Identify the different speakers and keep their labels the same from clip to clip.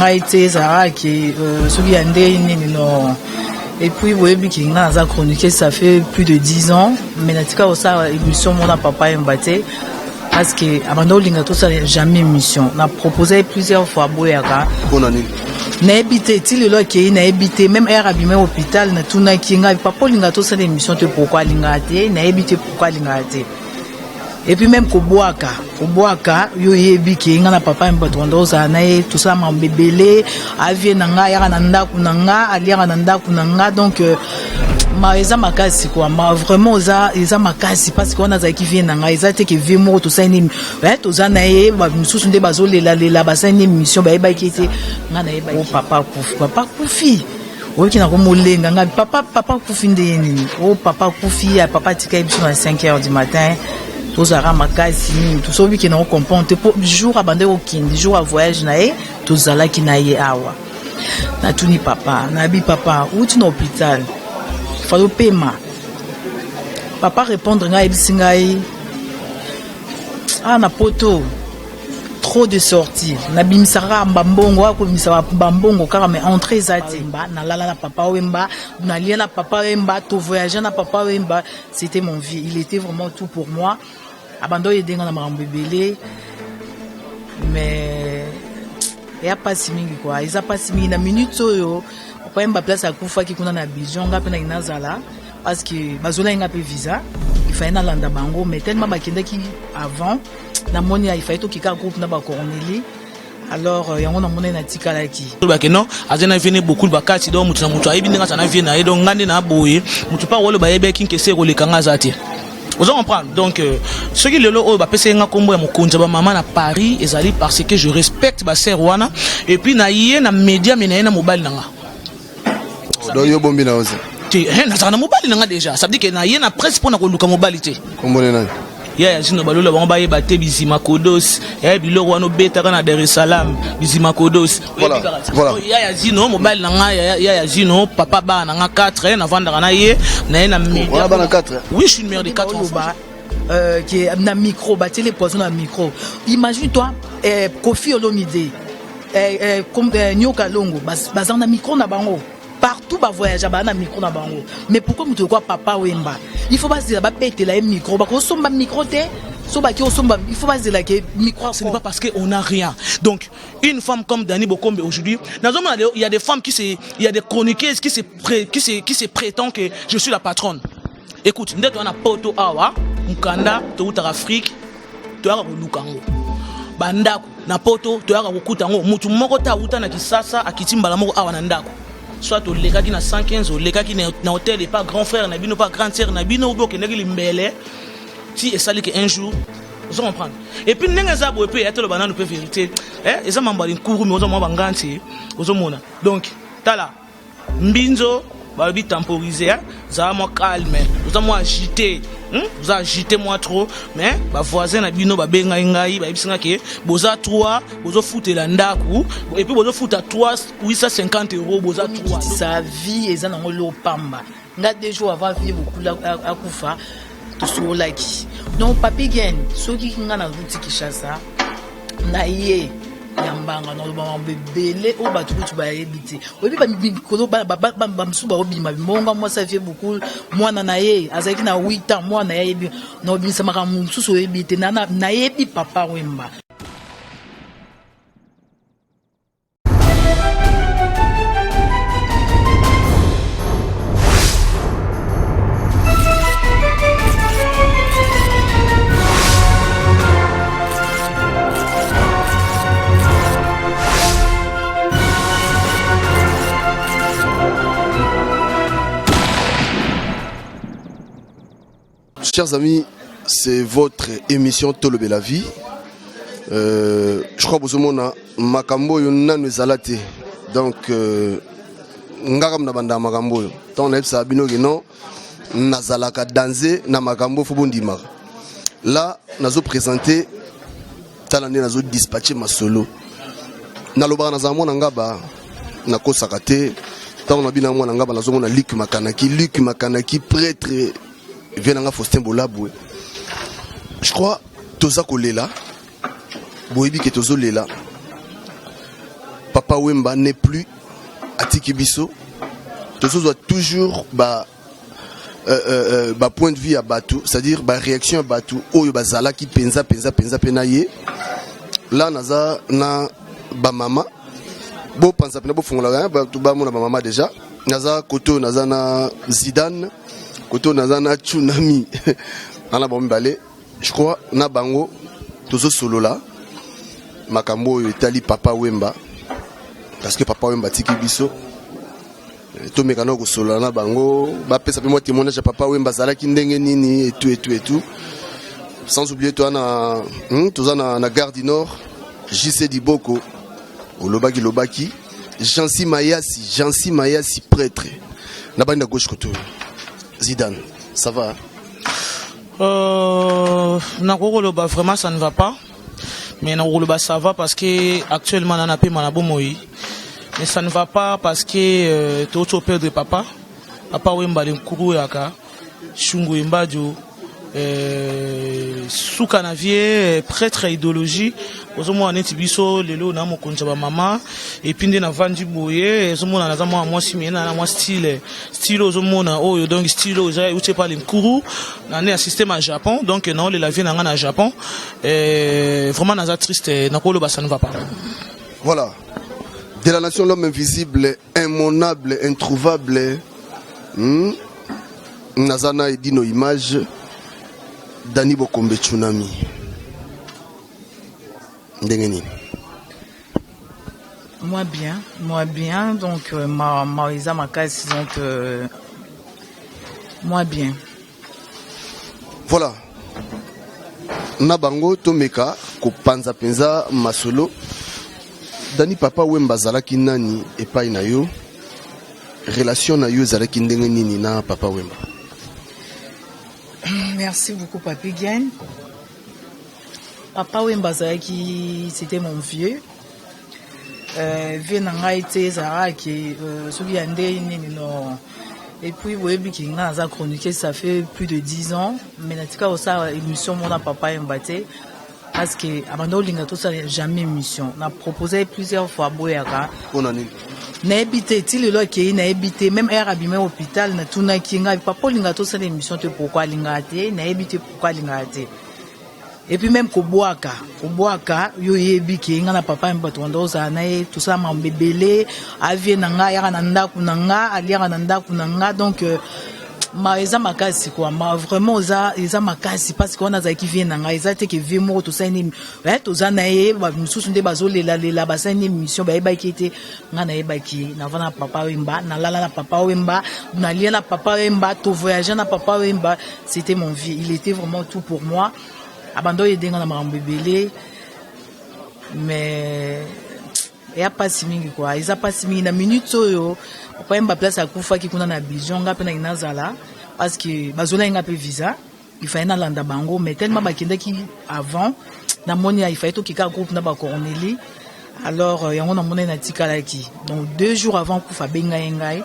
Speaker 1: nanga été ça qui celui andé non. Et puis vous voyez qui nga za chroniquer ça fait plus de 10 ans mais natika osa émission mon papa mbaté parce que abando linga tout ça jamais émission n'a proposé plusieurs fois boyaka
Speaker 2: bonne année
Speaker 1: na habité ti lelo ki na habité même air abimé hôpital na tuna kinga papa linga tout ça émission te pourquoi linga té na habité pourquoi linga té et puis même koboaka yo yebi ki nga na papa mbato za na e tout ça mambebele avie nanga ya na ndaku nanga aliaka na ndaku nanga donc ma eza makasi quoi ma vraiment eza makasi parce qu'on a za qui vient nanga eza te que vie mo tout ça ni to za na e ba misusu nde bazolela ba sa ni émission ba eba ki te nga na eba papa kufi oki na komolenga nga papa kufi ndeni papa kufi ya papa tika ebiso na 5h du matin. Tous à ramakasi tout ça qui n'ont compris pour jour abandé au king jour à voyage nae tous à la qui naie awa na tuni papa na bi papa ou tu hôpital fallo paiement papa répondre nga ebisingai na poto trop de sorties na bimisara mbambongo ako bimisara mbambongo car mais entrée zati na la papa wemba na lia na papa wemba to voyager na papa wemba c'était mon vie il était vraiment tout pour moi abando yedenga na mambebele mais il y a pas si mingi quoi ils a pas si mingi na minute oyo papa wemba place akufa ki kuna na bijon ngape na inazala parce que bazola nga pe visa il fallait na landa bango mais tellement bakenda ki avant na moni il fallait to kika groupe na ba Cornélie alors yango na moni na tikala ki
Speaker 3: ba que non azena vient beaucoup de bakati donc mutu na mutu ayibi ndinga sana vient na donc ngande na boye mutu pa wolo ba yebe kinke se roleka ngazati vous comprenez donc ce qui le lo ba pese nga kombo ya mukunja ba mama na Paris ezali parce que je respecte ba sœur wana et puis na yé na média mais na mobile nanga
Speaker 2: donc yo bombi na oza
Speaker 3: na mobile nanga déjà ça veut dire que na yé na presse pour na ko luka mobilité
Speaker 2: kombo na
Speaker 3: ya zino balola bango baye bate bizima kodos ya biloko wana betaka na Dar es Salaam bizima kodos
Speaker 2: voilà
Speaker 3: ya zino mobile nanga ya zino papa ba nanga 4 na vendre na ye na
Speaker 2: média ba na 4
Speaker 3: oui je suis une mère de 4 enfants
Speaker 1: qui est na micro ba télé poison na micro imagine toi Kofi Olomide comme Nyoka Longo bazan na micro na bango partout ba voyage ba na micro na bango mais pourquoi muto quoi papa wemba il faut pas dire ba péter la micro ba ko somba micro te so ba ki somba il faut pas dire la que micro
Speaker 3: ce n'est pas parce que on a rien donc une femme comme Dani Bokombe aujourd'hui il y a des femmes il y a des chroniqueuses qui se prétendent que je suis la patronne écoute ndeto on a poto awa mukanda to uta Afrique to aka lukango bandako na poto to aka kokutango mutu moko ta uta na kisasa akitimbala moko awa na ndako soit au lega qui na 115 au lega qui na hôtel et pas grand frère na bino pas grande sœur na bino ou que negi limbele si et ça que un jour vous comprendre et puis nenga za bo pe atelo banana pe vérité eza mambali nkuru mais ozo mo banganti ozo mona donc tala mbinzo ba bi temporiser za mo calme ozo mo agité vous agitez moi trop mais ba voisin na bino ba benga ngai ba bisinga ke boza 3 bozo fouter la ndaku et puis bozo fouta 3 850 € boza 3
Speaker 1: sa vie eza na ngolo pamba nga 2 jours avant vie beaucoup akufa to so like non papi gen so ki nga na vuti Kinshasa na ye yambanga no ba bebele o ba tuku ba yebite obi ba mikolo ba msuba obima monga moi ça fait beaucoup moi na ye azaki na 8 ans moi na yebi no bimisa maka msusu yebite na yebi papa wemba.
Speaker 2: Chers amis, c'est votre émission Tolobe la vie. Je crois que vous avez makambo yonna nous alate. Donc ngakam na banda makambo. Tant on a bino non nazalaka danser na makambo fo bondima. Là, nazo présenter talane nazo dispatcher ma solo. Na lobaka nazamo na ngaba na kosakate. Tant on a bina mo na ngaba nazo mona Luc Makanaki prêtre Venanga Faustin Bolaboué. Je crois Toza Kolela. Boebi ke Tozo Lela. Papa Papa Wemba n'est plus à Tikibiso. Tout ça doit toujours point de vue à Batou, c'est-à-dire réaction à Batou. Oyo bazala qui penza penaye. Là naza na ba mama. Bo pensa pena bo fongola ba tout ba mona ba mama déjà. Naza koto naza na Zidane, koto naza na Tsunami. Ana ba mbale. Je crois na bango tozo solo là. Makambo etali Papa Wemba. Parce que Papa Wemba tiki biso. To mekano ko solo na bango, ba pesa pe moi témoignage à Papa Wemba zala ki ndenge nini et tout. Sans oublier toi na na Gare du Nord, JC Diboko, Lobaki, Jansi Mayasi prêtre. Na bande à gauche côté. Zidane, ça va?
Speaker 3: Nakoloba vraiment ça ne va pas. Mais Nakoloba ça va parce que actuellement on a payé Manabo Moi. Mais ça ne va pas parce que tu as peur de Papa Wemba le Kourou Yaka, Shungu Imbadio, Soukanavie, prêtre idéologie, Ozomo Anetibiso, Lelo Namo Konjaba Mama, et puis na Vandi Boye, Ozomo na Zamo moi Simena, na moi style Ozomo na Oyo, donc style Oza, où tu parles de Kourou, on est un système à Japon, donc non, la vie n'a Japon, vraiment naza triste, Nakolo ça ne va pas.
Speaker 2: Voilà. De la nation, l'homme invisible, immonable, introuvable. Nazana et dit nos images. Dani Bokombe Tsunami. Ndengeni.
Speaker 1: Moi bien. Donc, Marisa Makasi, donc, moi bien.
Speaker 2: Voilà. Nabango, Tomeka, Kopanza Penza, Masolo. Dani Papa Wemba zalaki nani epai na yo, relation na yo zalaki ndenge nini na Papa Wemba?
Speaker 1: Merci beaucoup Papi Gien. Papa Wemba zalaki, c'était mon vieux. Vieux nanga été zaraki, celui yande nini non. Et puis Webi qui n'a pas chroniqué, ça fait plus de 10 ans. Mais en tout cas, ça émission mon Papa Wemba té. Parce que Abando Lingato ça jamais mission. On a proposé plusieurs fois Boyaka.
Speaker 2: On a dit.
Speaker 1: Na habité til lo ki na habité même air abîmé hôpital na tuna kinga Papa Lingato ça l'émission te pourquoi lingate na habité pourquoi lingate. Et puis même Koboaka yo yebi ki nga na Papa Mbato ndoza na tout ça mambebele avie nanga ya na ndaku nanga aliya na ndaku nanga donc Marisa Makasi quoi, vraiment ils makasi parce qu'on a qui vient nanga ils te que vie mort tout ça ni to za na ye ba mususu nde bazolela basa ni mission ba ki était nga na yeba ki na vana Papa Wemba na lala na Papa Wemba na lia na Papa Wemba to voyager na Papa Wemba, c'était mon vie, il était vraiment tout pour moi. Abando yedenga na mambebele mais il y a pas si mingi quoi, ils a pas si mingi na minute yo Papa Wemba place à kufa ki kuna na Bijon nga pe na inazala parce que bazola nga pe visa il fallait na landa bango mais tellement bakenda ki avant na moni il fallait to ki ka groupe na ba Corneli alors yango na mona na tikala ki donc 2 jours avant kufa benga ngai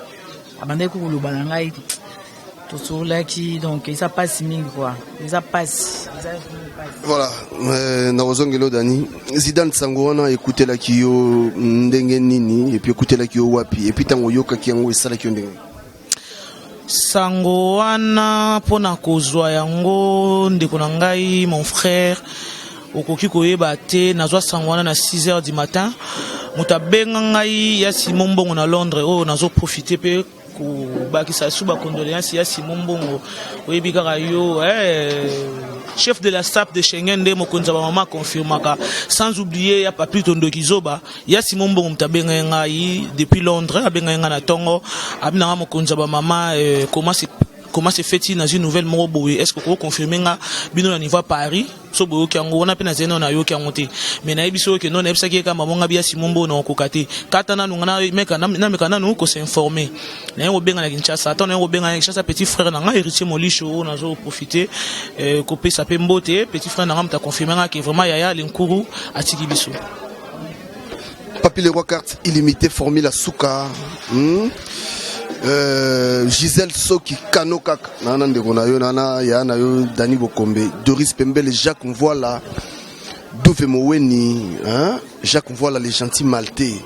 Speaker 1: abandai ku lo balangai tout sur là qui donc ça passe mingi quoi ça passe.
Speaker 2: Voilà, na ozongelo Dani Zidane Sangoana écouter la kiyo ndenge nini et puis écouter la kiyo wapi et puis tango yoka kiango esala kiyo ndenge
Speaker 3: Sangoana pona kozwa yango ndeko na ngai mon frère okoki koyeba te nazwa Sangoana na 6h du matin mutabenga ngai ya Simon Mbongo na Londres nazo profiter pe bakisa suba condoléances ya Simon Mbongo oyebi kaka yo chef de la staff de Schengen de mokonza ba mama confirmaka sans oublier ya Papi Tondo Kizoba ya Simon Mbongo mtabenga ngai depuis Londres abenga nga na tongo abina mokonza ba mama comment se fait-il dans une nouvelle morobo est-ce que vous confirmez nga bino na niveau Paris so boyo kango on a pena zeno na yo kango te mais na ebiso ke non na ebisa ke kama monga bia Simombo na kokate kata na nungana meka na no ko s'informer na yo benga na Kinshasa attends na yo benga na Kinshasa petit frère na nga héritier Molisho na zo profiter ko pesa pe mbote petit frère na nga mta confirmer nga ke vraiment yaya lenkuru atiki biso
Speaker 2: Papi le roi carte illimité formule Souka Gisèle Soki Kanokak nana ndeko na yo nana ya na yo Dani Bokombe Doris Pembele Jacques Mvoila Dove Moweni Jacques Mvoila les gentils maltais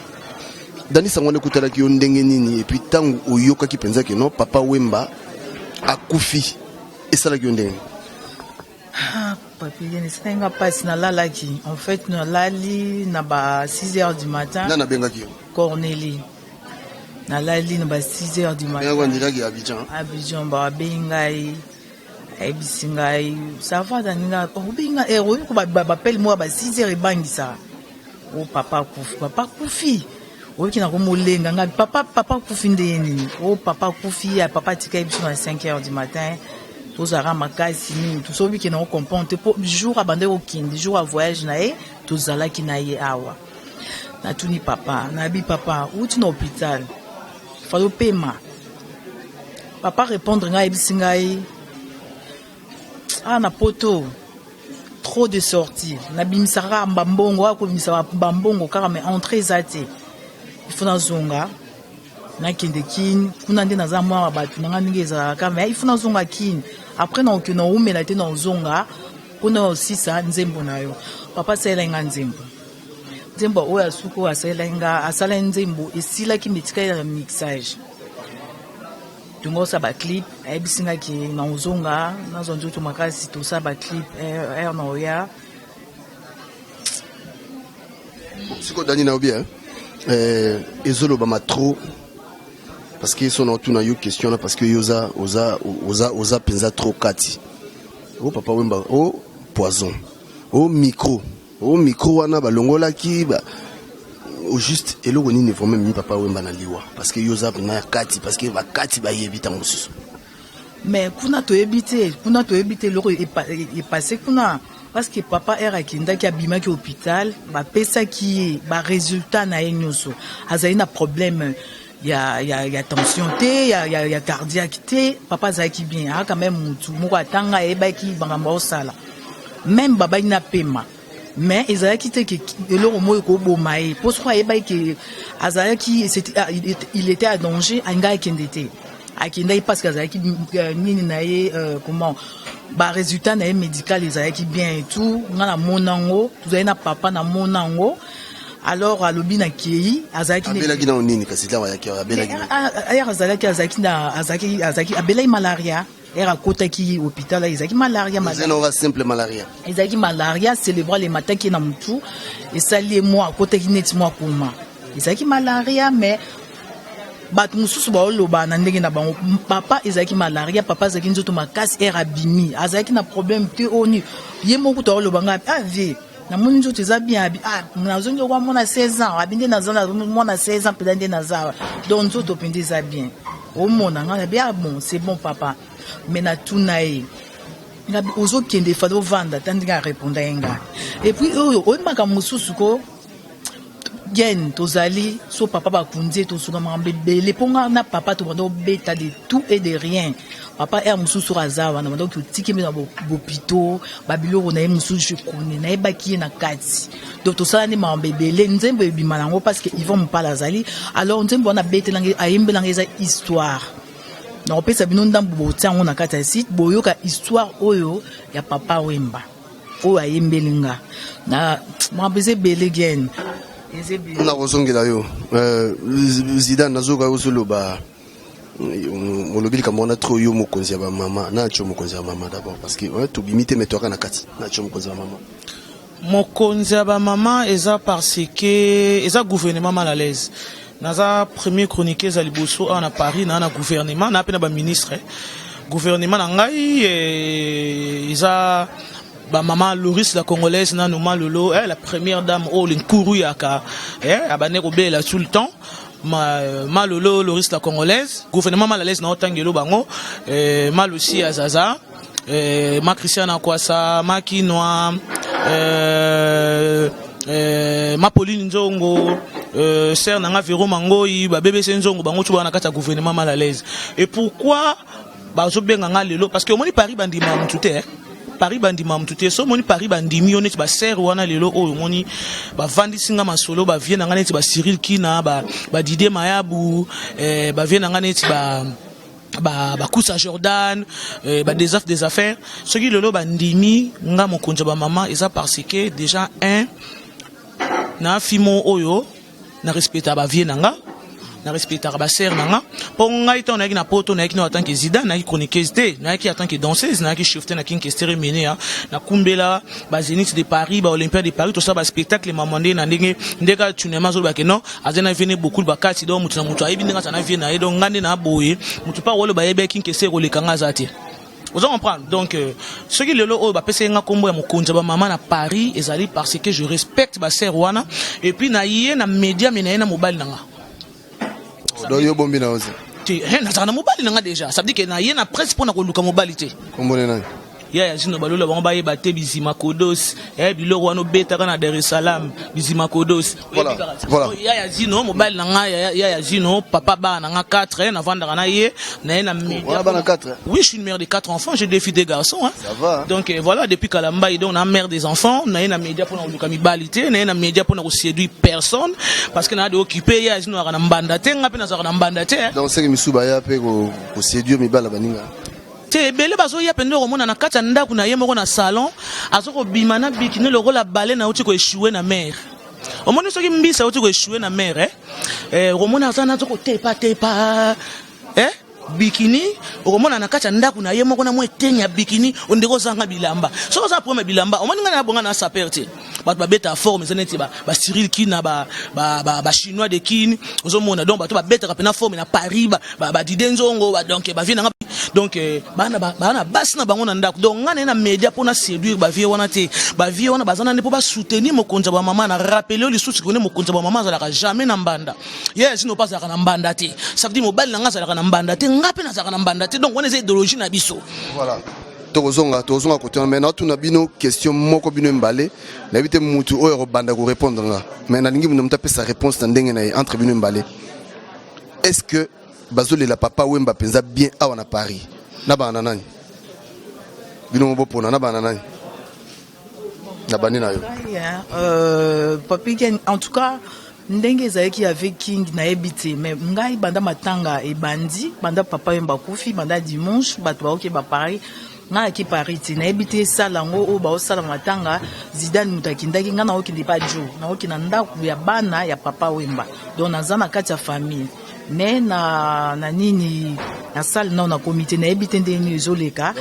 Speaker 2: Dani Sangwane kutala ki ndenge nini et puis tangu oyoka ki penza que non papa Wemba akufi et ça la ki ndenge.
Speaker 1: Ah, papi, c'est un passe na la laki. En fait, na lali na ba 6h du matin.
Speaker 2: Na benga ki.
Speaker 1: Cornélie. Na lali na ba 6h du matin.
Speaker 2: Ya kwandika ki Abidjan.
Speaker 1: Abidjan ba bengai. Ebisingai. Ça va daninga. O benga ero ko ba appelle moi ba 6h ebangisa. O papa kufi. Papa kufi. O kina ko molenga nga papa kufi ndeni. O papa kufi ya papa tika ebiso na 5h du matin. Tous à ramakasi ni tout celui qui n'ont comprendre pour jour à bande au king jour à voyage nae tous à la qui nae awa na tuni papa na bi papa où tu n'hôpital faut paiement papa répondre nga ebisingai ah na poto trop de sorties na bimisara mbambongo ako bimisara mbambongo car mais entrée zate il faut na zonga na kende kin kuna ndena za mwa batu nga ngeza car mais il faut na zonga kin. Après, on a oumé la tête dans zonga, on a aussi ça, nzembo na yo. Papa c'est lenga nzembo. Nzembo oya suko aselenga, asala nzembo et si la qui metika ya mixage. Tungo sa ba clip, ebisinga ki na zonga, na zonjo to makasi to sa ba clip na oya.
Speaker 2: Siko dani na obi ezolo ba ma trop. Parce que son autour na yo question là parce que oza penza trop kati. Oh papa Wemba, oh poison. Oh micro wana ba longola ki ba au juste eloko nini faut même papa Wemba na liwa parce que yoza na kati parce que ba kati ba yebita mususu.
Speaker 1: Mais kuna to ebite loko est passé kuna parce que papa era kinda ki abima ki hôpital ba pesa ki ba résultat na yenyoso azali na problème. Il y a tension il y a cardiaque papa zaki bien a quand même mutu moko atanga ebaki bangamba osala même baba ina pema mais ezaki te que eloko moyo ko bomae pour soit ebaki azaki il était à danger anga kendete akenda parce que azaki nini naye comment ba résultat na médical ezaki bien et tout ngana monango tuzali na papa na monango. Alors à l'obina qui azaki
Speaker 2: abela gina onini kasi la wa yaki abela gina
Speaker 1: aya azaki abela malaria era kota ki hôpital azaki malaria
Speaker 2: c'est simple malaria
Speaker 1: azaki malaria célébrer les matins qui na mutu et sali moi kota ki net moi kuma azaki malaria mais bat mususu ba oloba na ndenge na bango papa azaki malaria papa azaki nzoto makasi era bimi azaki na problème te oni yemo ko to oloba nga ave na moni nzoto eza bien na zongi kwa mona 16 ans abinde na zona mona 16 ans peut-être na za donc nzoto pende eza bien au mona nga bien bon c'est bon papa mais na tunae nga ozo kende fado vanda tandika répondre nga et puis o maka mususu ko gen tozali so papa ba kunze to suka mambebe le ponga na papa to bando beta de tout et de rien papa er mususu razawa na donc tiki me na bopito babilo na mususu kone na ebaki na kati donc to sala ni mambebe le nzembo ebima nango parce que ils vont me parler azali alors nzembo na beta langi ayembe langi za histoire na opesa bino ndambo botango na kati ya site boyoka histoire oyo ya papa Wemba oyo ayembelinga na mabeze belegen.
Speaker 2: Na kozongela yo Zidane nazoka ozoloba molobili kama on a trop yo mokonzi ya ba mama na cho mokonzi ya mama d'abord parce que to bimite metoka na kati na cho mokonzi ya mama
Speaker 3: mokonzi ya ba mama eza parce que eza gouvernement mal à l'aise naza premier chroniqueur za liboso na Paris na gouvernement na pena ba ministre gouvernement na ngai eza ba maman Loris la congolaise na noma lolo la première dame o linkuru yaka abane ko bela tout le temps ma lolo Loris la congolaise gouvernement mal à l'aise na otangelo bango mal aussi azaza ma Christiana Kwasa ma Kinwa ma Pauline Nzongo sœur nanga Véro Mangoyi ba bébé Nzongo bango tu bana kata gouvernement mal à l'aise et pourquoi ba zo benga nga lelo parce que moni Paris bandima mutute Paris bandima mutute so moni Paris bandimi oneti ba ser wana lelo oyo moni ba vandisinga masolo ba vie nanga neti ba Cyril Kina ba Didier Mayabu ba vie nanga neti ba Kousa Jordan ba des affaires ce qui lelo bandimi nga mokonja ba maman eza parce que déjà un na fimo oyo na respecta ba vie nanga na respecta ba sœur nanga pour ngai ton na poto na en tant que Zidane na chroniqueuse na en tant que danseuse na chauffeur na kin kestere mene na kumbela ba Zénith de Paris ba Olympia de Paris tout ça ba spectacle mamande na ndenge ndeka tunema zo ba ke non azena vene beaucoup ba kati donc mutu na mutu ayibi ndeka na vie na donc ngande na boye mutu pa wolo ba yebe kin kestere le kanga zati. Vous en comprenez. Donc, ce qui est le haut, bah, c'est un combo à mon compte, bah, maman à Paris, et ça parce que je respecte ma sœur Wana, et puis na yé na média, mais na mobile nanga.
Speaker 2: Donc, yo bombi na aussi.
Speaker 3: Tu, na mobile nanga déjà. Ça veut dire que na yé na presse pour na koluka mobilité.
Speaker 2: Comment on est?
Speaker 3: Ya zino balola bamba ye bate bizima kodos bilo wano beta kana Dar es Salaam bizima kodos
Speaker 2: voilà
Speaker 3: ya zino mobile nanga ya zino papa ba nanga 4 na vanda kana ye na média
Speaker 2: ba na 4
Speaker 3: oui je suis une mère de 4 enfants j'ai 2 filles des garçons hein.
Speaker 2: Ça va hein?
Speaker 3: Donc voilà depuis Kalamba donc on a mère des enfants na média pour na luka mibalité na média pour na séduire personne parce que na de occuper ya zino kana mbanda te ngapi na za kana mbanda te
Speaker 2: donc c'est que misuba ya pe ko séduire mibala baninga
Speaker 3: te bele bazo ya pendo romona na kata ndaku na yemoko na salon azoko bimana bikini loko la balé na uti ko échouer na mer omoni soki mbisa uti ko échouer na mer romona azana zoko tepa bikini romona na kata ndaku na yemoko na mwetenya bikini ondeko zanga bilamba so za prome bilamba omoni ngana bonga na saperte ba beta forme zeneti ba Cyril Kina ba chinois de Kin ozomona donc ba to ba beta kapena forme na Paris ba Didenzongo ba donc ba vina donc bana basi na bango na ndako donc ngana na média pour na séduire ba vie wana te ba vie wana bazana ne pour ba soutenir mokonza ba maman na rappeler le souci connaît mokonza ba maman zalaka jamais na mbanda yes no pas zalaka na mbanda te ça veut dire mobile na nga zalaka na mbanda te ngapi na zalaka na mbanda te donc on est idéologie na biso
Speaker 2: voilà tozonga côté mais na tuna bino question moko bino mbalé na bité mutu oyo banda ko répondre nga mais na lingi mu mtape sa réponse na ndenge na entre bino mbalé est-ce que bazole la papa Wemba penza bien awa na Paris na bana nani bino mbo pona na bana nani na bani na yo
Speaker 1: papi en tout cas ndenge ezalaki avec King na ebité mais ngai banda matanga e bandi banda papa Wemba kufi banda dimanche bato ba oké ba Paris na ki Paris ti na ebité salango o ba osala matanga Zidane mutakindaki ngana okindi pa jo na okina ndaku ya bana ya papa Wemba donc nazana kati ya famille mais na nini na salle na comité na ebité ndeni ezoleka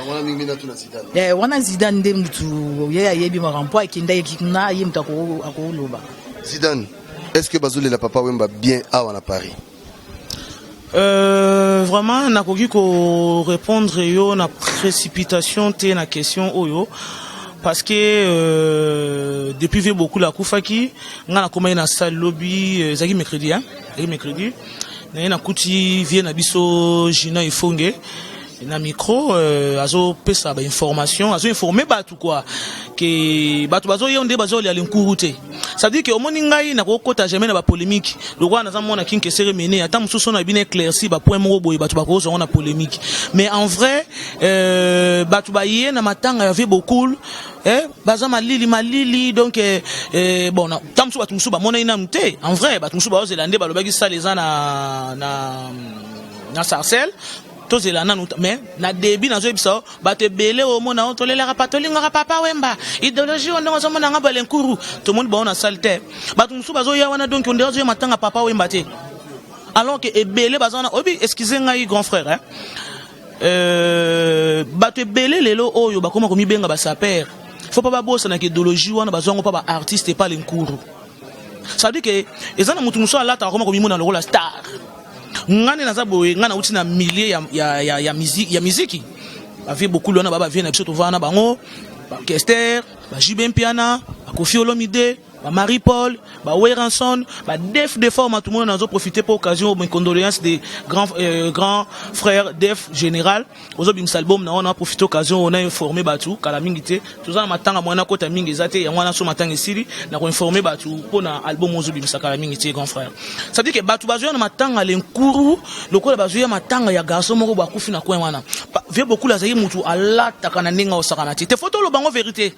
Speaker 1: wana Zidane nde mutu ya yebi marampo akinda ekina ye mutako akoloba
Speaker 2: Zidane est-ce que bazole la papa Wemba bien awa na Paris
Speaker 3: vraiment nakoki ko répondre yo na précipitation te na question oyo parce que depuis vie beaucoup la kufaki ngana koma na salle lobby zaki mercredi hein mercredi na kuti vie na biso Gina Ifonge na micro azo pesa ba information azo informer batu quoi que batu bazo yonde bazo li alinkuruté ça veut dire que omoni ngai na kokota jamais na ba polémique le roi na zamona kinke cérémonie ata mususu na bien éclairci ba point moko boy batu bakozo na polémique mais en vrai batu ba yé na matanga ya vie beaucoup baza malili donc bon na tamsu batu mususu ba mona ina mté en vrai batu mususu ba ozelande ba lobaki ça les na sarcelle tozela nanu mais na début nazo biso bato belé au mona otolela patolinga papa Wemba idéologie on ngo mona nga balenkuru tout monde ba on a salte bato musu bazo ya wana donc on dezo matanga papa Wemba te alors que ebele bazana obi excusez ngai grand frère bato belé lelo oyo bakoma komi benga ba saper faut pas babosa na idéologie wana bazongo pa ba artiste pas lenkuru ça veut dire que ezana mutu musu ala ta koma komi mona lokola star ngane naza boye ngana uti na millier ya musique avait beaucoup lona baba vient na biso to vana bango ba Kester ba Jibem Piana ba Kofi Olomide ba Marie Paul ba Weranson ba Def de forme tout le monde nazo profiter pour occasion mes condoléances des grands frères Def général ozo bim album na on a profité occasion on a informé batu kala mingité tout ça matanga mwana kota mingi zate ya mwana so matanga siri na ko informer batu pona album ozo bim sakala mingité grand frère ça veut dire que batu bazo na matanga lenkuru lokola bazo ya matanga ya garçon moko ba kufi na coin wana vie beaucoup la zayi mutu alata kana ninga osakana te photo lo bango vérité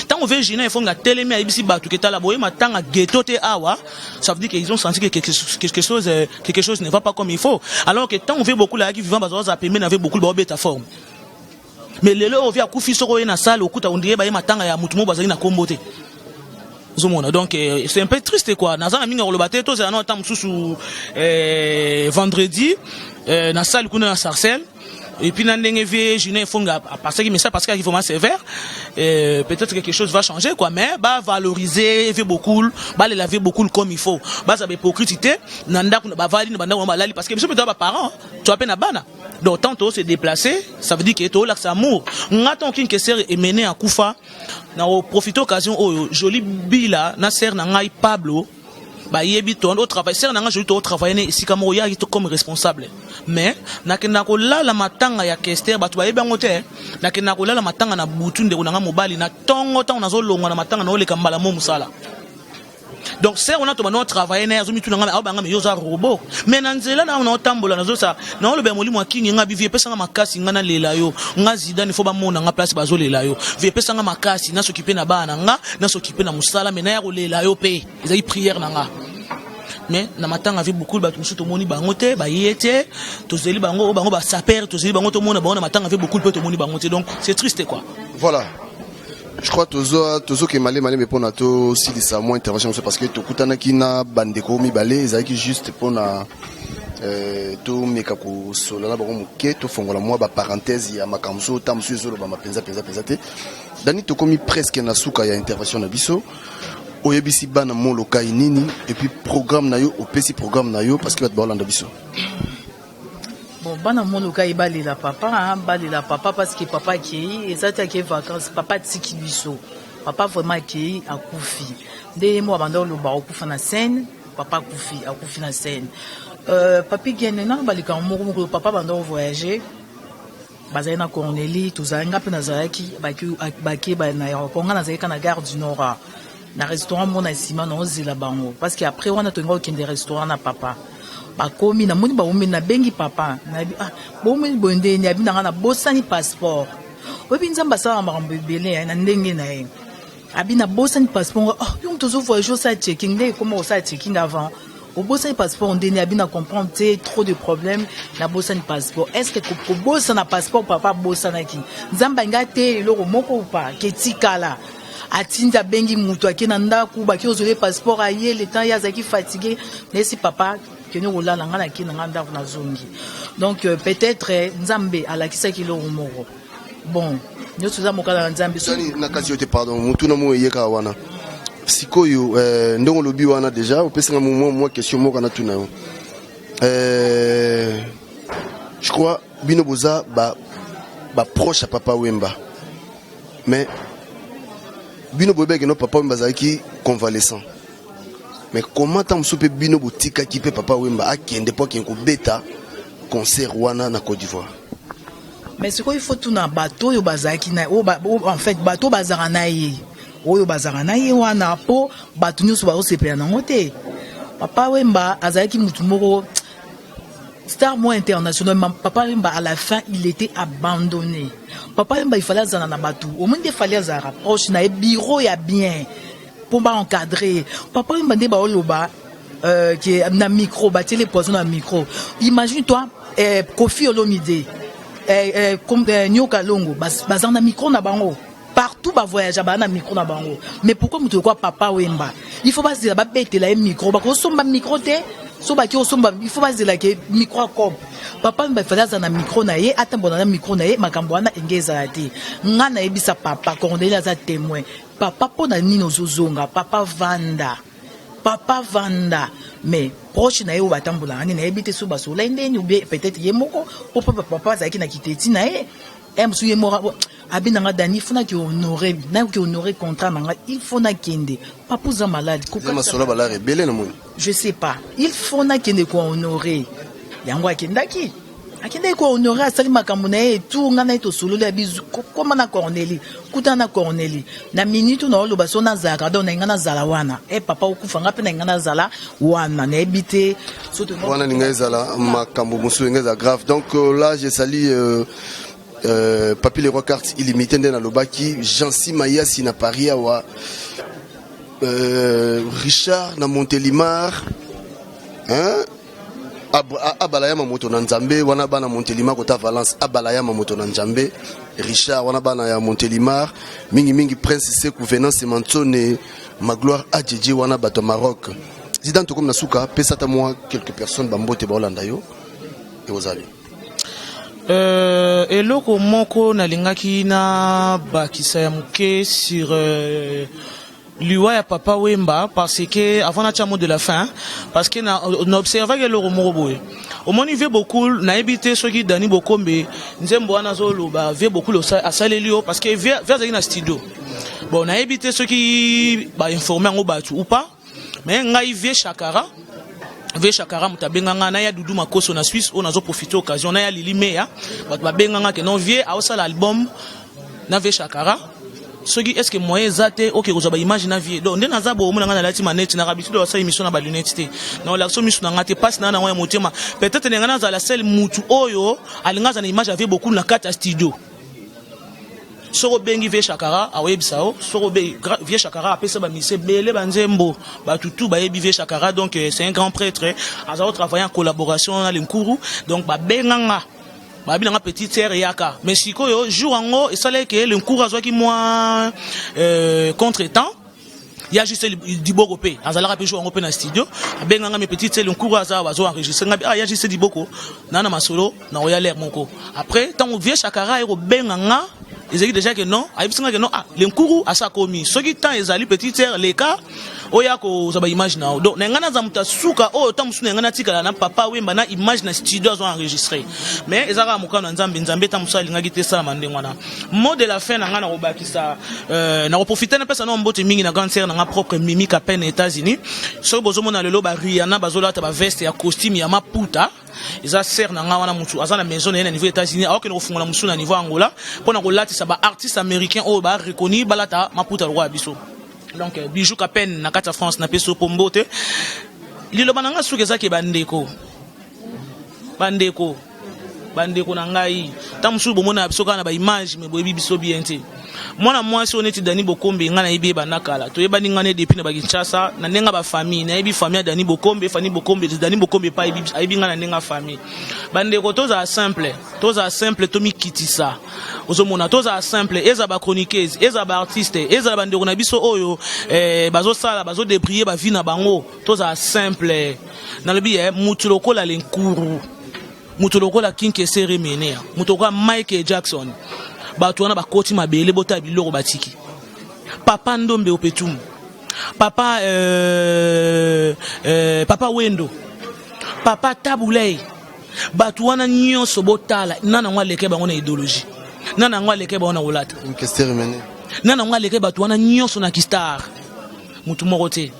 Speaker 3: tant on veut Gina Ifonga télémé ibisi batu ketala boye matanga ghetto te awa ça veut dire qu'ils ont senti que quelque chose ne va pas comme il faut alors que tant on veut beaucoup là qui vivant bazo za pembe na veut beaucoup ba beta forme mais lelo on vient kufi soko na salle okuta ondie ba matanga ya mutu mo bazali na kombo te Donc c'est un peu triste quoi. Nazana minga le bateau to c'est un temps sous vendredi na salle kuna na Sarcelles. Et puis dans les vieux jeunes font parce que mais ça parce qu'il faut sévère peut-être quelque chose va changer quoi, mais bah valoriser vieux beaucoup bah les laver beaucoup comme il faut bah ça hypocrite nanda kuna ba vali nanda kuna lali parce que monsieur peut-être parents tu as peine à bana donc tantôt se déplacer ça veut dire que to là c'est amour ngaton kin que ser est mené à Koufa na profiter occasion oh joli bila na ser na ngai Pablo bah yebi ton au travail ser na ngai joli to travailler ici comme ya comme responsable mais nakenda ko la matanga ya Kester batu ba yebango te nakenda ko la matanga na butu nde kunanga mobali na tongo ta unazo longwa na matanga na ole kambala mo musala donc c'est on a to bano travailler na azumi tunanga ba banga yoza robot mais na nzela na on tambola nazo sa na ole be molimo akingi nga bivie pesa nga makasi nga na lela yo nga zidane fo ba mona nga place bazo lela yo vie pesa nga makasi na sokipe na bana nga na sokipe na musala mais na ya ko lela yo pe ezai prière na nga mais na matanga avec beaucoup de bateaux tout moni bangote ba yete to zeli bango ba saper to zeli bango to mona ba na matanga avec beaucoup de bateaux moni bangote donc c'est triste quoi.
Speaker 2: Voilà. Je crois tozo que malé mais pour nato si ça moins intervention c'est parce que to kutana kina bandeko mi balé ezaki juste pour na to meka ko solana ba muke to fongola moi ba parenthèse ya makamso tamsu zolo ba mapenza te dani to komi presque na suka ya intervention na biso oyebisi bana molo kai nini et puis programme na yo opesi programme na yo parce que va Hollande biso
Speaker 1: bon bana molo kai bali la papa parce que papa qui et ça qui vacances papa tiki biso papa vraiment qui a kufi dès moi bando lo ba okufa na scène papa akufi na scène papi gene na bali ka mo papa bando voyager bazali na Cornélie tuzanga pe na Zaraki baki ba na aéroport na Zaraki na gare du Nord na restaurant mona sima na ozela bango parce que après on a tonga okende restaurant na papa bakomi na moni ba omi na bengi papa na bo omi bonde ni abina na bosani passeport obi nzamba sa makambo ebele na ndenge na ye abina bosani passeport oh yo tozo voyage ça checking dès comment ça checking avant au bosani passeport ndeni abina comprendre trop de problèmes na bosani passeport est-ce que ko bosana passeport papa bosana ki nzamba ngate loko moko ou pas ketikala atinda bengi mutu akena ndaku baki ozole passeport aye le temps ya zaki fatigué mais si papa keno olala ngana kina nganda na zongi donc peut-être nzambe alakisa kilo moko bon nyoto za mokala nzambe
Speaker 2: sani na kasi yote pardon mutu na mo yeka wana sikoyo ndongo lobi wana déjà opesanga moi question moko na tuna yo je crois bino boza ba proche à papa Wemba mais bino bobe que no papa Wemba zaki convalescent mais comment tam soupe bino botika ki pe papa Wemba akende po kenko beta concert wana na Côte d'Ivoire
Speaker 1: mais c'est quoi il faut tout na bateau yo bazaki na en fait bateau bazara na ye oyo bazara na ye wana po bato nyuso ba osepela nango te papa Wemba azaki mutu moko star moins international papa Wemba à la fin il était abandonné papa Wemba il fallait zana na bato au moins il fallait za rapproche na bureau ya bien pour ba encadrer papa Wemba nde ba oloba qui na micro ba téléposer na micro imagine toi Kofi Olomide comme Nyoka Longo bazana micro na bango partout ba voyage ba na micro na bango mais pourquoi mutu quoi papa Wemba il faut pas dire ba bête la micro ba ko somba micro te so ba ki osomba il faut pas dire la que micro comme papa Wemba fallait za na micro na ye atambo na micro na ye makambo wana engeza te nga na ebisa papa Cornelia za témoin papa pona nino zozonga papa vanda mais proche na ye batambola ngani na ebite so baso la ndeni ou bien peut-être yemoko papa za ki na kiteti na ye su yemoko abina nga dani funa ki honorer na ki honorer contrat nga il faut na kende papa za malade
Speaker 2: ko ka solo bala rebelle na mo
Speaker 1: je sais pas il faut na kende ko honorer yango akendaki akende ko honorer asali makambo na ye tout nga na to solo la bizu koma na Cornélie kutana Cornélie na minute na oloba so na zaka donc na ngana zala wana papa okufa nga pe na ngana zala wana na ebite
Speaker 2: surtout wana ninga zala makambo musu ngeza grave donc là je salue Papi les Rois Cartes illimité dans Lobaki, Jansi Mayasi na Paris awa Richard na Montélimar hein abalaya mamoto na Nzambe wana bana Montélimar kota Valence abalaya mamoto na Nzambe Richard wana bana ya Montélimar mingi Prince Sekou Venance Mantsone Magloire à Djedje wana bato Maroc. Zidane to comme nasuka pesa ta moi quelques personnes bambote ba Hollanda yo et aux alliés.
Speaker 3: Eloko moko nalingaki na bakisa ya muke sur Liwa ya Papa Wemba parce que avant la mot de la fin parce que on observe que le romoroboé au moins il veut beaucoup na évité ceux qui Dani Bokombe nzembo wana zolo ba veut beaucoup le asalelio parce que vers na studio bon na évité ceux qui ba informer ngo batu ou pas mais ngai vie Chakara mutabenga na ya Dudu Makoso na Suisse on a profité occasion na ya Lili Meya ba benga que non vie a aussi l'album na vie Chakara soki est-ce que moyen zate OK ko ba image na vie donc ndena zabo mona ngana lati maneti na habitude wa sa émission na ba lunette te na la so misu na ngate passe na ngwa motema peut-être ngana za la seule mutu oyo alingaza na image avait beaucoup na kata studio soko bengi vie Chakara awebisao soko be vie Chakara apesa ba mise bele banzembo ba tutu ba yebi vie Chakara donc c'est un grand prêtre azao travailler en collaboration na l'Nkuru donc ba benganga babi nga petite sœur yaka mais sikoyo jour ango et ça que le cours azwa ki moi contre-temps il y a juste Diboko pe azala ka pe jour ango pe na studio benga nga mes petites sœurs le cours azwa bazo enregistrer nga il y a juste Diboko na masolo na oya l'air moko après tant vie Chakara et benga nga ils déjà que non aibisanga que non le cours asa komi ce qui temps ezali petite sœur les cas oya ko zaba image na donc ngana za mutasuka o tamusuna ngana tikala na Papa Wemba na image na studio azo enregistrer mais ezaka mukana nzambe tamusali ngaki te sala mandengwana mot de la fin na ngana robakisa na profiter na pesa na mbote mingi na grande sœur na propre mimique à peine États-Unis so bozomona lelo ba Rihanna bazolata ba veste ya costume ya maputa eza sœur na nga wana mutu aza na maison na niveau États-Unis alors que no fungola musu na niveau Angola pona ko latisa ba artiste américain o ba reconnu balata maputa roi biso donc bijou ka peine na kata France na peso pombote lilo bananga suke zake bandeko na ngai tamusu bomona biso kana ba image me boyebi biso bien te mwana mwasi oneti Dani Bokombe ngana ibe banakala to yeba ningane depuis na ba Kinshasa na nenga ba famille na ibi famille Dani Bokombe Dani Bokombe pa ibi ngana nenga famille bandeko toza simple to mikitisa ozomona toza simple eza ba chroniqueuse eza ba artiste eza bandeko na biso oyo bazo sala bazo débrier ba vie na bango toza simple na lobi mutu lokola l'Nkuru mutu lokola Kinkesere Menea mutu lokola Michael Jackson bato wana bakoti mabele bota biloko batiki Papa Ndombe Opetum Papa Papa Wendo Papa Tabulei bato wana nyonso botala nana ngwa leke bango na idéologie nana ngwa leke bango na olata
Speaker 2: Kinkesere Menea
Speaker 3: nana ngwa leke bato wana nyonso na kistar mutu moko te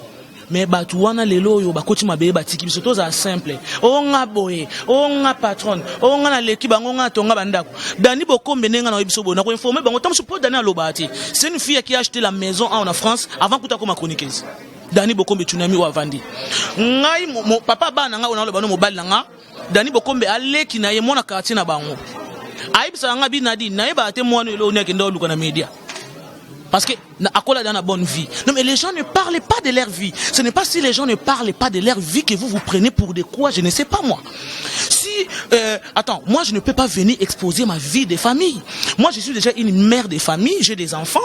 Speaker 3: mais bato wana lelo yo bakoti mabele batiki biso toza simple onga boye onga patron onga na leki bango nga tonga bandako Dani Bokombe nenga na biso bona ko informer bango tamusu po Dani alobati c'est une fille qui a acheté la maison en France avant kuta ko ma chroniqueuse Dani Bokombe tunami wa vandi ngai mo papa bana nga ona lobano mobile nga Dani Bokombe aleki na ye mona quartier na bango aibisa nga binadi na ye ba te mwana elo ne kenda luka na media parce que Akola dans la bonne vie. Non mais les gens ne parlent pas de leur vie. Ce n'est pas si les gens ne parlent pas de leur vie que vous vous prenez pour des quoi, je ne sais pas moi. Si attends, moi je ne peux pas venir exposer ma vie de famille. Moi je suis déjà une mère de famille, j'ai des enfants.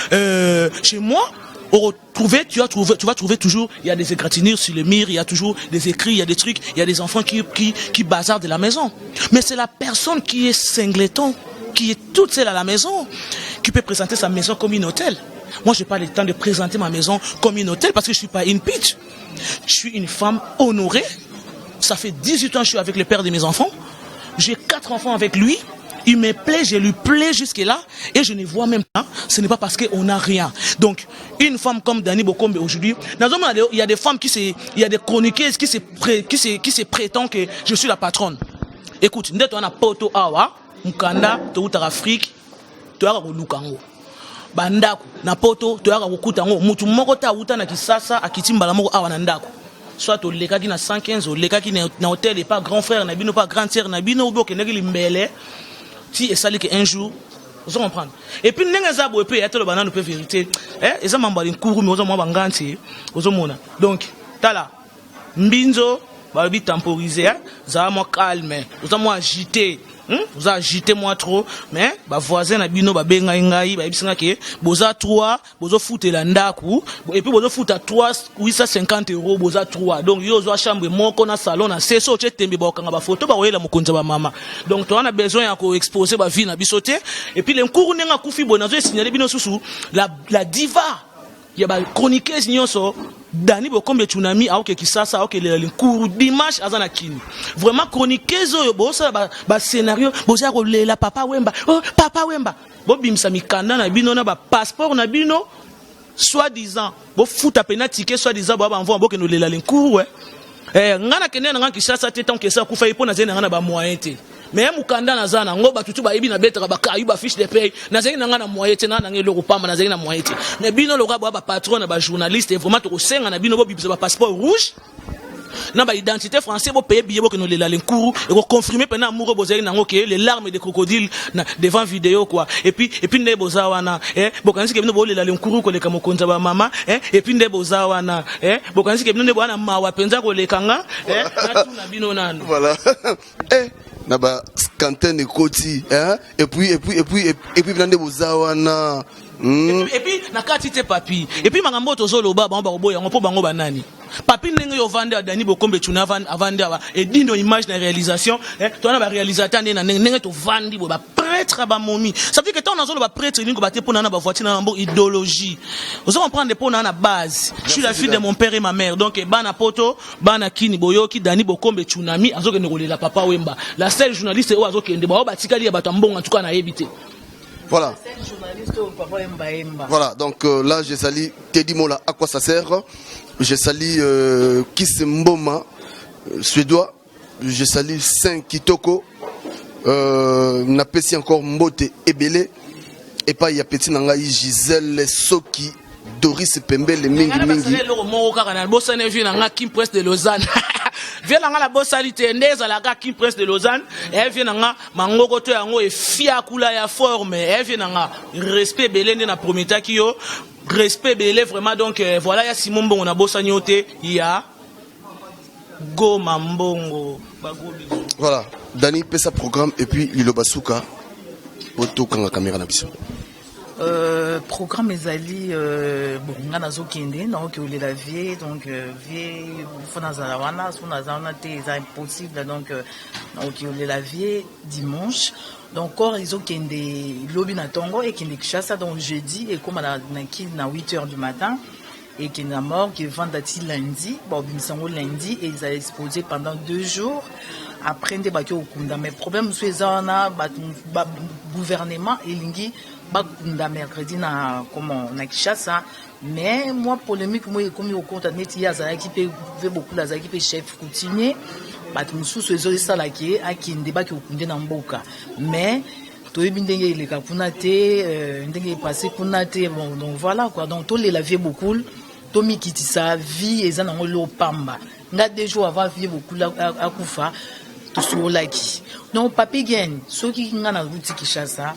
Speaker 3: Chez moi, tu vas trouver toujours, il y a des égratignures sur le mur, il y a toujours des écrits, il y a des trucs, il y a des enfants qui bazardent de la maison. Mais c'est la personne qui est singleton, qui est toute seule à la maison, qui peut présenter sa maison comme un hôtel. Moi, je n'ai pas le temps de présenter ma maison comme un hôtel parce que je ne suis pas une pitch. Je suis une femme honorée. Ça fait 18 ans que je suis avec le père de mes enfants. J'ai 4 enfants avec lui. Il me plaît, je lui plais jusque-là. Et je ne vois même pas. Ce n'est pas parce qu'on n'a rien. Donc, une femme comme Dani Bokombe aujourd'hui, il y a des femmes il y a des chroniqueuses qui se prétendent que je suis la patronne. Écoute, nous on a poto awa, mukanda, to Afrique, to ara lukango. Bandako na poto to ara kokuta ngo mutu moko ta uta na kisasa akitimbala moko awa na ndako. Soit to lekaki na 115 o lekaki na hôtel et pas grand frère na bino pas grande sœur na bino obo ke ngeli mbele. Si et sali que un jour vous comprendre. Et puis nenga za bo pe yatelo banana pe vérité. Eza mambali nkuru mi ozo mwa banganti ozo mona. Donc tala mbinzo ba bi temporiser za mo calme, ozo mo agité. vous agitez moi trop mais ba voisin na bino ba benga ngai ba bisinga ke boza 3 bozo foutela ndaku et puis bozo fouta 850 euros boza 3 donc yo zo chambre moko na salon na seso che tembe ba kanga ba photo ba oyela mokonza ba mama donc to on a besoin ya ko exposer ba vie na bisote et puis le nkuru nenga kufi bona zo signaler bino susu la diva ya ba chroniqueuse nyonso Dani Bokombe Tsunami aoke kisasa aoke le nkuru dimanche azana kini vraiment chroniqueuse oyo bosa ba scénario boza ko lela papa Wemba oh papa Wemba bo bimisa mikanda na bino na ba passeport na bino soi-disant bo futa pena ticket soi-disant ba envoie boke no lela nkuru ngana kende na kisasa te tant que ça kufa ipo na zena ngana ba moyen te mais mukanda na zana ngo batutu ba ebi na betra ba kayu ba fiche de paye na zena ngana moyen te na ngelo kopamba na zena moyen te mais bino lo ba patron na ba journaliste et vraiment to ko senga na bino bo bibisa ba passeport rouge na ba identité français bo payer billet bo que no lela nkuru et ko confirmer pena amoureux bozali nango ke les larmes de crocodile na devant vidéo quoi et puis ne bozawana bo kanisi ke bino bo lela nkuru ko leka mokonza ba mama et puis ne bozawana bo kanisi ke bino ne bwana mawa penza ko lekanga na tuna bino nano
Speaker 2: voilà na ba Quentin Ekoti et puis blande bozawana
Speaker 3: et puis na kati te papi et puis mangambo tozolo ba boya ngo po bango banani papi ndenge yo vande Dani Bokombe Tsunami avande et dindo image na réalisation to na ba réalisateur na ndenge to vandi bo ba prêtre ba momi ça veut dire que tant on ba prêtre ningo ba te pona na ba voiture na mbo idéologie vous allez prendre pona na base je suis la fille de mon père et ma mère donc bana poto bana kini boyoki Dani Bokombe Tsunami azoke ndolela papa Wemba la seule journaliste o azoke ndé ba batikali ya bato mbongo en tout cas na yebité.
Speaker 2: Voilà. Voilà, donc là je salue Teddy Mola, à quoi ça sert? Je salue Kiss Mboma, suédois. Je salue Saint Kitoko. Napesi encore Mbote Ebele. Et pas il y a petit Nangaï Gisèle Soki, Doris Pembele Mingi Mingi.
Speaker 3: Presse de Lausanne. Viens dans la bosse salité ndeza la gars qui presse de Lausanne et vient dans mangoko to yango e fia kula ya forme et vient dans respect belende na prometa kio respect belé vraiment donc voilà ya Simon Mbongo na bossa nyote ya go mambongo bagobi.
Speaker 2: Voilà, Dani fait sa programme et puis il basuka auto kanga caméra na biso.
Speaker 1: Programme ezali bon ngana zokende na oki olela vie donc vie fona za wana sona za wana te c'est impossible donc na oki olela vie dimanche donc encore ils okende lobi na tongo et kende Kinshasa donc jeudi et comme na 8h du matin et qui est mort qui vendati lundi bon bimisango lundi et ils allaient exposer pendant 2 jours après nde baki okunda mais problème so ezana ba gouvernement elingi bakunda mercredi na comment na Kinshasa mais moi polémique moi comme au compte net ya za qui peut beaucoup la za qui peut chef coutumier bat mususu ezoli sala ki akinde baki okunde na mboka mais toyebi ndenge ileka kuna te ndenge passé kuna te bon donc voilà quoi donc to la vie beaucoup to mikitisa vie ezana ngolo pamba nga 2 jours avant vie beaucoup akufa to so laki non papi gen soki nga na ruti Kinshasa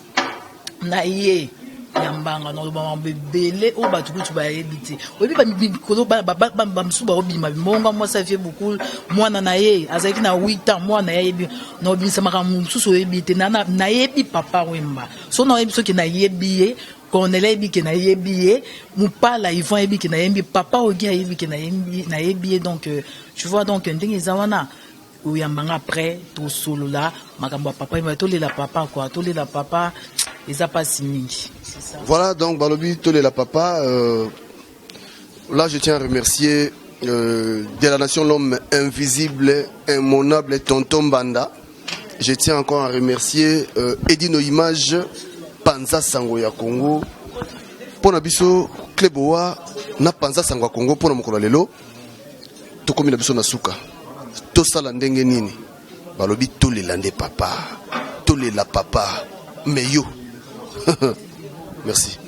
Speaker 1: na ye yambanga no ba bebele o batukutu ba yebite obi ba mikolo ba msuba obima monga moi ça fait beaucoup mwana na ye azaki na 8 ans mwana ya yebi no bimisa maka msusu yebite na yebi papa Wemba so na yebi soki na yebi Cornelia yebi ke na yebi mupala Yvan yebi ke na yebi papa ogi yebi ke na yebi donc tu vois donc ndenge zawana uyambanga après to solo là makambo papa il to la papa quoi to la papa ils a pas signé.
Speaker 2: Voilà donc balobi to la papa là je tiens à remercier de la nation l'homme invisible immonable Tonton Banda. Je tiens encore à remercier Edino Image Panza Sango ya Congo pona biso Kleboa na Panza Sango ya Congo pona mokolo lelo to komi na biso na suka to sala ndenge nini balobi to le lande papa to le la papa mais yo merci.